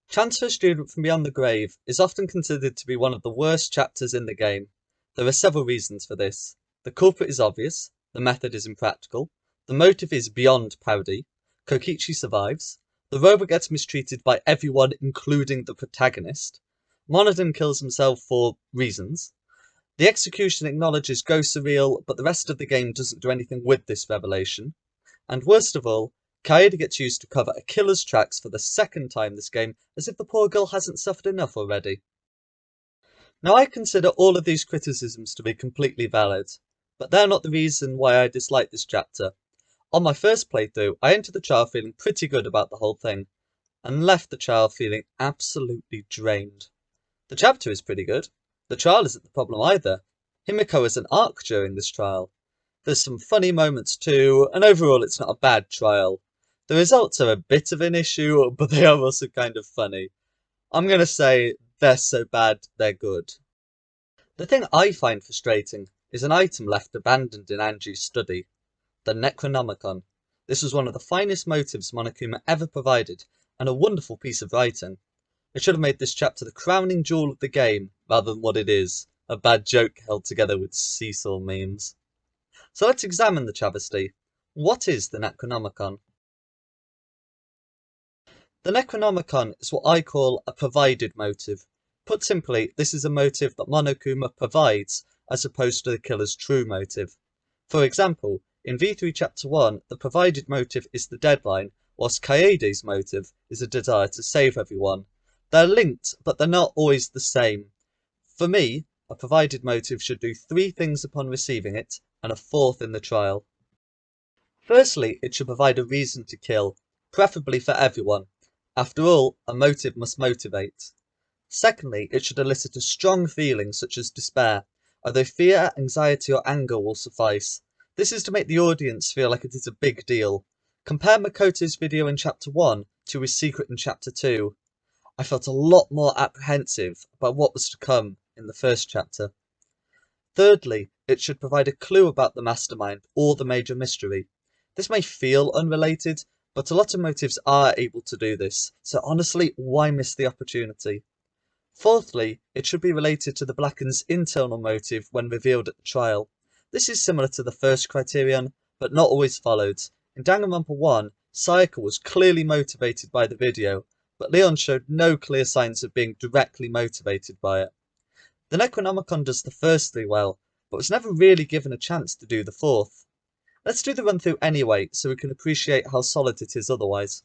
Transfer Student from Beyond the Grave is often considered to be one of the worst chapters in the game. There are several reasons for this. The culprit is obvious, the method is impractical, the motive is beyond parody, Kokichi survives, the robot gets mistreated by everyone including the protagonist, Monodin kills himself for reasons, the execution acknowledges ghosts are real, but the rest of the game doesn't do anything with this revelation, and worst of all, Kaede gets used to cover a killer's tracks for the second time this game, as if the poor girl hasn't suffered enough already. Now I consider all of these criticisms to be completely valid, but they're not the reason why I dislike this chapter. On my first playthrough, I entered the trial feeling pretty good about the whole thing, and left the trial feeling absolutely drained. The chapter is pretty good. The trial isn't the problem either. Himiko is an arc during this trial. There's some funny moments too, and overall it's not a bad trial. The results are a bit of an issue, but they are also kind of funny. I'm gonna say they're so bad they're good. The thing I find frustrating is an item left abandoned in Angie's study, the Necronomicon. This was one of the finest motives Monokuma ever provided, and a wonderful piece of writing. It should have made this chapter the crowning jewel of the game, rather than what it is, a bad joke held together with seesaw memes. So let's examine the travesty. What is the Necronomicon? The Necronomicon is what I call a provided motive. Put simply, this is a motive that Monokuma provides, as opposed to the killer's true motive. For example, in V3 Chapter 1, the provided motive is the deadline, whilst Kaede's motive is a desire to save everyone. They're linked, but they're not always the same. For me, a provided motive should do three things upon receiving it, and a fourth in the trial. Firstly, it should provide a reason to kill, preferably for everyone. After all, a motive must motivate. Secondly, it should elicit a strong feeling such as despair, although fear, anxiety or anger will suffice. This is to make the audience feel like it is a big deal. Compare Makoto's video in Chapter 1 to his secret in Chapter 2. I felt a lot more apprehensive about what was to come in the first chapter. Thirdly, it should provide a clue about the mastermind or the major mystery. This may feel unrelated, but a lot of motives are able to do this, so honestly, why miss the opportunity? Fourthly, it should be related to the Blacken's internal motive when revealed at the trial. This is similar to the first criterion, but not always followed. In Danganronpa 1, Sayaka was clearly motivated by the video, but Leon showed no clear signs of being directly motivated by it. The Necronomicon does the first three well, but was never really given a chance to do the fourth. Let's do the run through anyway, so we can appreciate how solid it is otherwise.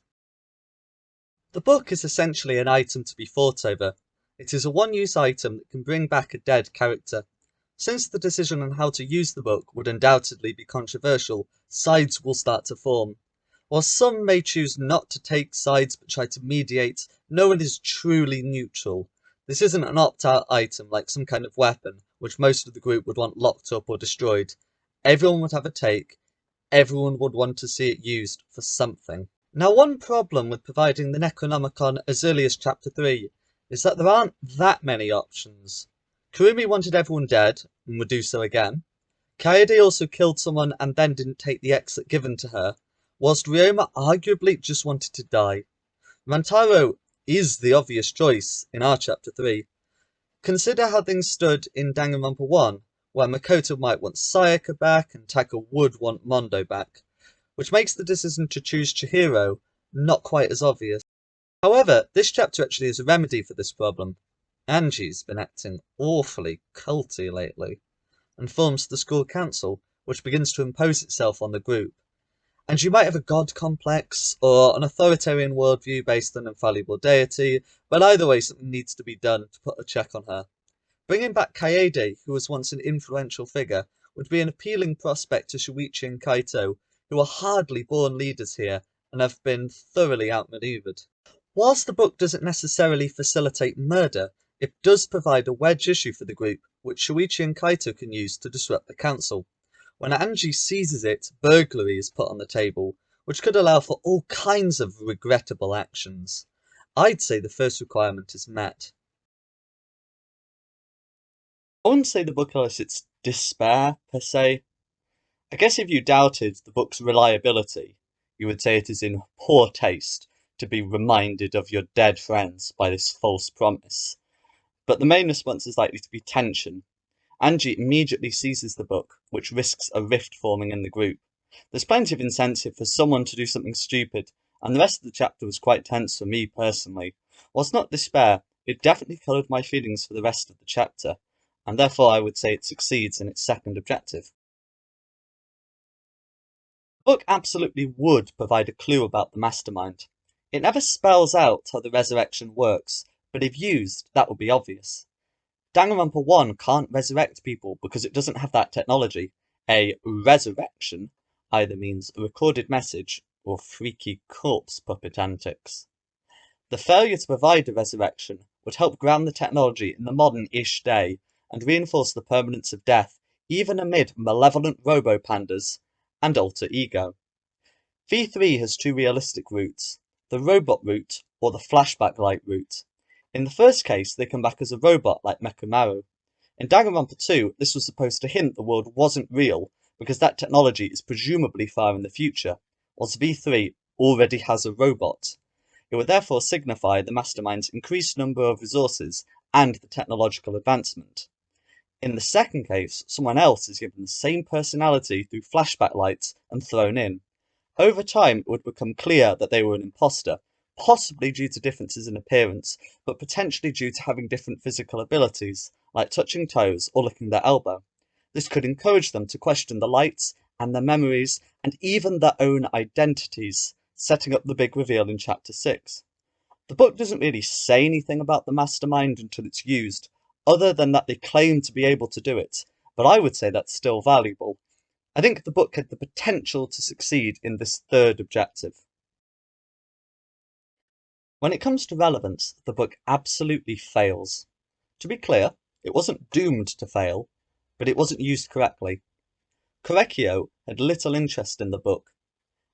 The book is essentially an item to be fought over. It is a one-use item that can bring back a dead character. Since the decision on how to use the book would undoubtedly be controversial, sides will start to form. While some may choose not to take sides but try to mediate, no one is truly neutral. This isn't an opt-out item like some kind of weapon, which most of the group would want locked up or destroyed. Everyone would have a take, everyone would want to see it used for something. Now, one problem with providing the Necronomicon as early as Chapter 3 is that there aren't that many options. Kurumi wanted everyone dead, and would do so again. Kaede also killed someone and then didn't take the exit given to her, whilst Ryoma arguably just wanted to die. Rantaro is the obvious choice in our Chapter 3. Consider how things stood in Danganronpa 1, where Makoto might want Sayaka back and Taka would want Mondo back, which makes the decision to choose Chihiro not quite as obvious. However, this chapter actually is a remedy for this problem. Angie's been acting awfully culty lately, and forms the school council, which begins to impose itself on the group. And you might have a god complex, or an authoritarian worldview based on an infallible deity, but either way something needs to be done to put a check on her. Bringing back Kaede, who was once an influential figure, would be an appealing prospect to Shuichi and Kaito, who are hardly born leaders here, and have been thoroughly outmaneuvered. Whilst the book doesn't necessarily facilitate murder, it does provide a wedge issue for the group, which Shuichi and Kaito can use to disrupt the council. When Angie seizes it, burglary is put on the table, which could allow for all kinds of regrettable actions. I'd say the first requirement is met. I wouldn't say the book elicits despair, per se. I guess if you doubted the book's reliability, you would say it is in poor taste, to be reminded of your dead friends by this false promise. But the main response is likely to be tension. Angie immediately seizes the book, which risks a rift forming in the group. There's plenty of incentive for someone to do something stupid, and the rest of the chapter was quite tense for me personally. Whilst not despair, it definitely coloured my feelings for the rest of the chapter, and therefore I would say it succeeds in its second objective. The book absolutely would provide a clue about the mastermind. It never spells out how the resurrection works, but if used, that would be obvious. Danganronpa 1 can't resurrect people because it doesn't have that technology. A resurrection either means a recorded message or freaky corpse puppet antics. The failure to provide a resurrection would help ground the technology in the modern-ish day and reinforce the permanence of death even amid malevolent robo-pandas and alter ego. V3 has two realistic routes, the robot route or the flashback light route. In the first case, they come back as a robot like Mechamaru. In Danganronpa 2, this was supposed to hint the world wasn't real because that technology is presumably far in the future, whilst V3 already has a robot. It would therefore signify the mastermind's increased number of resources and the technological advancement. In the second case, someone else is given the same personality through flashback lights and thrown in. Over time, it would become clear that they were an imposter, possibly due to differences in appearance, but potentially due to having different physical abilities, like touching toes or licking their elbow. This could encourage them to question the lights and their memories and even their own identities, setting up the big reveal in Chapter 6. The book doesn't really say anything about the mastermind until it's used, other than that they claim to be able to do it, but I would say that's still valuable. I think the book had the potential to succeed in this third objective. When it comes to relevance, the book absolutely fails. To be clear, it wasn't doomed to fail, but it wasn't used correctly. Korekiyo had little interest in the book.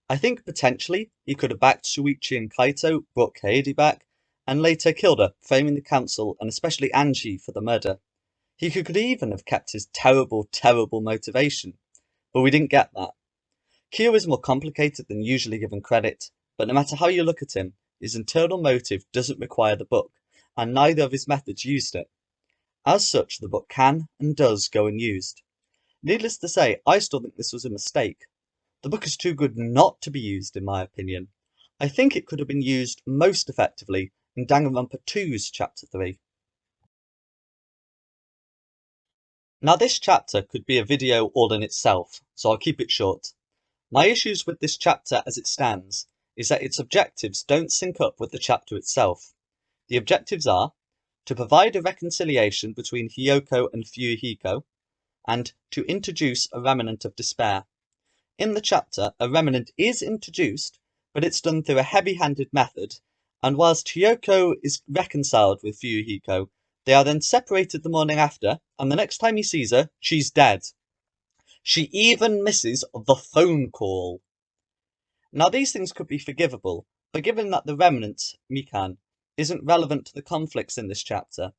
I think potentially he could have backed Shuichi and Kaito, brought Kaede back, and later killed her, framing the council and especially Angie for the murder. He could even have kept his terrible, terrible motivation, but we didn't get that. Kyo is more complicated than usually given credit, but no matter how you look at him, his internal motive doesn't require the book, and neither of his methods used it. As such, the book can and does go unused. Needless to say, I still think this was a mistake. The book is too good not to be used, in my opinion. I think it could have been used most effectively in Danganronpa 2's Chapter 3. Now this chapter could be a video all in itself, so I'll keep it short. My issues with this chapter as it stands is that its objectives don't sync up with the chapter itself. The objectives are to provide a reconciliation between Hiyoko and Fuyuhiko, and to introduce a remnant of despair. In the chapter, a remnant is introduced, but it's done through a heavy-handed method, and whilst Hiyoko is reconciled with Fuyuhiko, they are then separated the morning after, and the next time he sees her, she's dead. She even misses the phone call. Now these things could be forgivable, but given that the remnant, Mikan, isn't relevant to the conflicts in this chapter,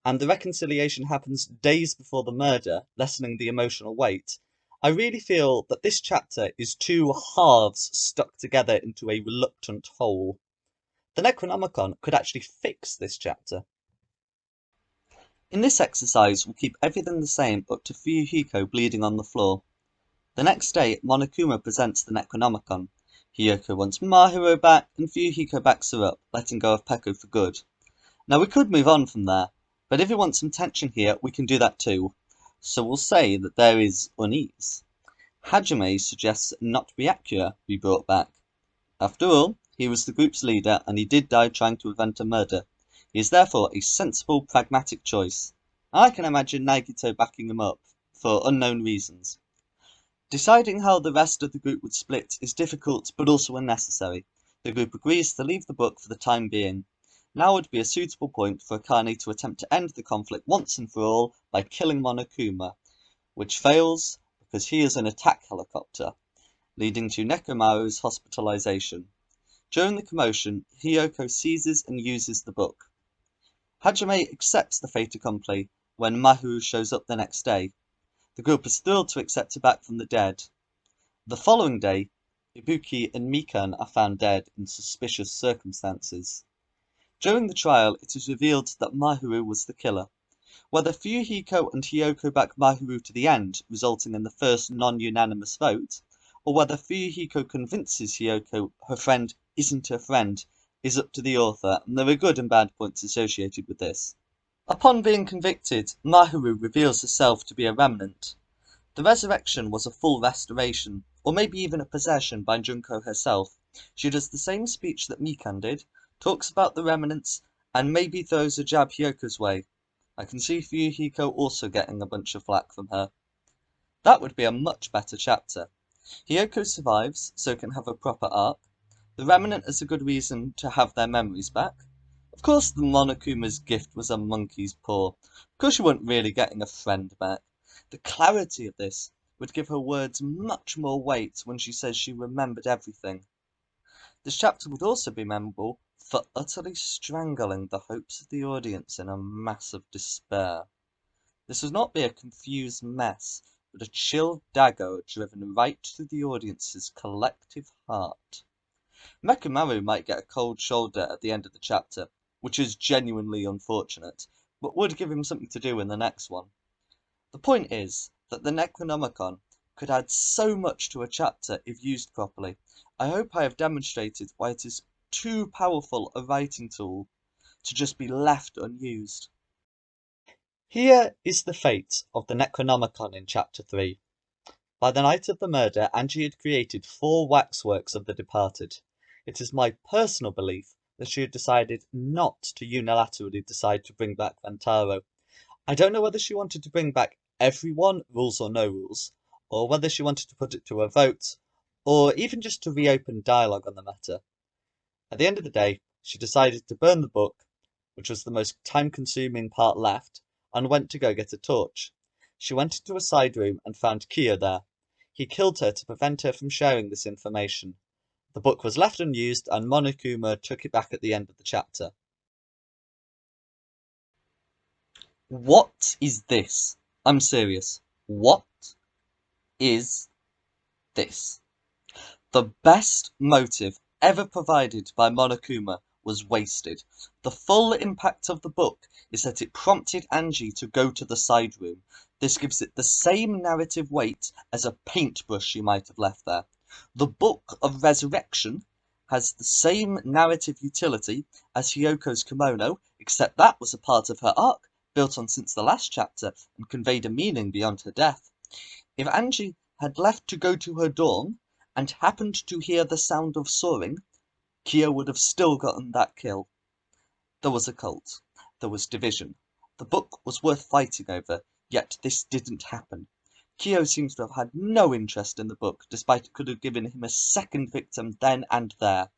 and the reconciliation happens days before the murder, lessening the emotional weight, I really feel that this chapter is two halves stuck together into a reluctant whole. The Necronomicon could actually fix this chapter. In this exercise, we'll keep everything the same up to Fuyuhiko bleeding on the floor. The next day, Monokuma presents the Necronomicon. Hiyoko wants Mahiro back, and Fuyuhiko backs her up, letting go of Peko for good. Now we could move on from there, but if we want some tension here, we can do that too. So we'll say that there is unease. Hajime suggests not Byakuya be brought back. After all, he was the group's leader and he did die trying to prevent a murder. He is therefore a sensible, pragmatic choice. I can imagine Nagito backing him up, for unknown reasons. Deciding how the rest of the group would split is difficult but also unnecessary. The group agrees to leave the book for the time being. Now would be a suitable point for Akane to attempt to end the conflict once and for all by killing Monokuma, which fails because he is an attack helicopter, leading to Nekomaru's hospitalization. During the commotion, Hiyoko seizes and uses the book. Hajime accepts the fait accompli when Mahu shows up the next day. The group is thrilled to accept her back from the dead. The following day, Ibuki and Mikan are found dead in suspicious circumstances. During the trial, it is revealed that Mahiru was the killer. Whether Fuyuhiko and Hiyoko back Mahiru to the end, resulting in the first non-unanimous vote, or whether Fuyuhiko convinces Hiyoko her friend isn't her friend, is up to the author, and there are good and bad points associated with this. Upon being convicted, Mahiru reveals herself to be a remnant. The resurrection was a full restoration, or maybe even a possession by Junko herself. She does the same speech that Mikan did, talks about the remnants, and maybe throws a jab Hyoko's way. I can see Fuyuhiko also getting a bunch of flack from her. That would be a much better chapter. Hiyoko survives, so can have a proper arc. The remnant is a good reason to have their memories back. Of course the Monokuma's gift was a monkey's paw. Of course she wasn't really getting a friend back. The clarity of this would give her words much more weight when she says she remembered everything. This chapter would also be memorable for utterly strangling the hopes of the audience in a mass of despair. This would not be a confused mess, but a chill dagger driven right through the audience's collective heart. Mekamaru might get a cold shoulder at the end of the chapter, which is genuinely unfortunate, but would give him something to do in the next one. The point is that the Necronomicon could add so much to a chapter if used properly. I hope I have demonstrated why it is too powerful a writing tool to just be left unused. Here is the fate of the Necronomicon in Chapter 3. By the night of the murder, Angie had created 4 waxworks of the departed. It is my personal belief that she had decided not to unilaterally decide to bring back Vantaro. I don't know whether she wanted to bring back everyone, rules or no rules, or whether she wanted to put it to a vote, or even just to reopen dialogue on the matter. At the end of the day, she decided to burn the book, which was the most time-consuming part left, and went to go get a torch. She went into a side room and found Kiyo there. He killed her to prevent her from sharing this information. The book was left unused, and Monokuma took it back at the end of the chapter. What is this? I'm serious. What is this? The best motive ever provided by Monokuma was wasted. The full impact of the book is that it prompted Angie to go to the side room. This gives it the same narrative weight as a paintbrush she might have left there. The Book of Resurrection has the same narrative utility as Hyoko's kimono, except that was a part of her arc, built on since the last chapter, and conveyed a meaning beyond her death. If Angie had left to go to her dorm, and happened to hear the sound of soaring, Kiyo would have still gotten that kill. There was a cult. There was division. The book was worth fighting over, yet this didn't happen. Kiyo seems to have had no interest in the book, despite it could have given him a second victim then and there.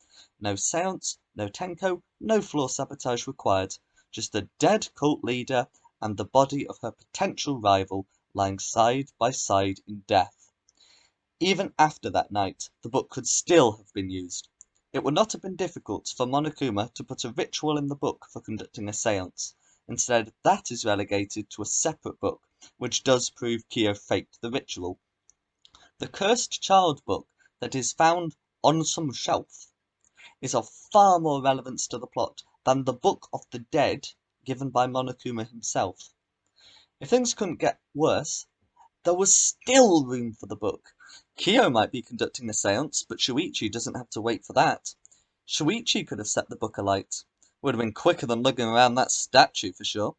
No seance, no tenko, no floor sabotage required. Just a dead cult leader and the body of her potential rival lying side by side in death. Even after that night, the book could still have been used. It would not have been difficult for Monokuma to put a ritual in the book for conducting a seance. Instead, that is relegated to a separate book, which does prove Kiyo faked the ritual. The Cursed Child book that is found on some shelf is of far more relevance to the plot than the Book of the Dead given by Monokuma himself. If things couldn't get worse, there was still room for the book. Kiyo might be conducting a seance, but Shuichi doesn't have to wait for that. Shuichi could have set the book alight. Would have been quicker than lugging around that statue for sure.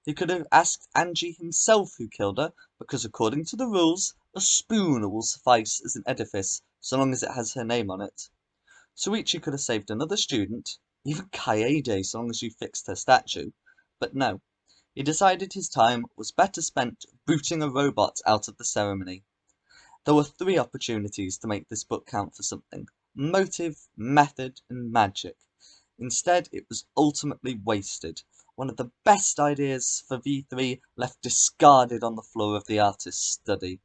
He could have asked Angie himself who killed her, because according to the rules, a spoon will suffice as an edifice, so long as it has her name on it. Shuichi could have saved another student, even Kaede, so long as you fixed her statue. But no. He decided his time was better spent booting a robot out of the ceremony. There were 3 opportunities to make this book count for something: motive, method, and magic. Instead, it was ultimately wasted. One of the best ideas for V3 left discarded on the floor of the artist's study.